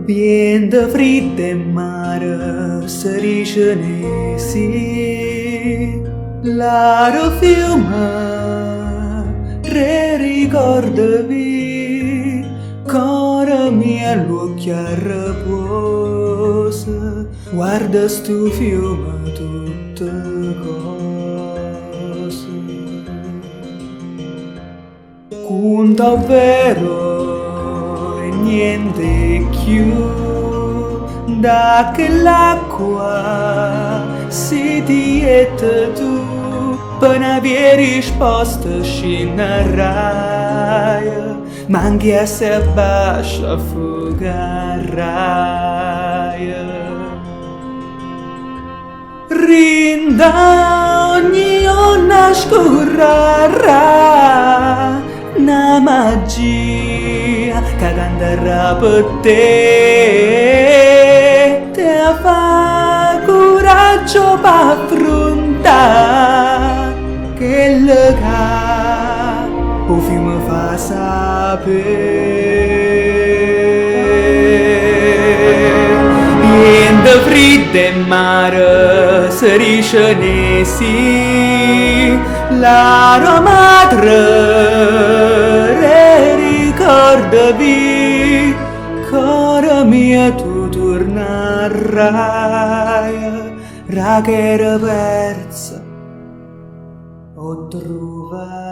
Vien de frit de mare s'ericenesi, l'aro fiume ricordavi, cora mia l'occhia reposa, guarda stu fiume tutte cose. Conta vero e niente più da che l'acqua si dieta tu, per avere risposta scenaria, manchi a se bascia fugaraia. Rinda ogni ona scurrarà una magia che canterà per te fa coraggio per affrontare che le capo fiume fa sapere. Niente freddo e mare si ricenesi, la madre ricordavi, cara mia tu tornerai, ra che era persa o trovai.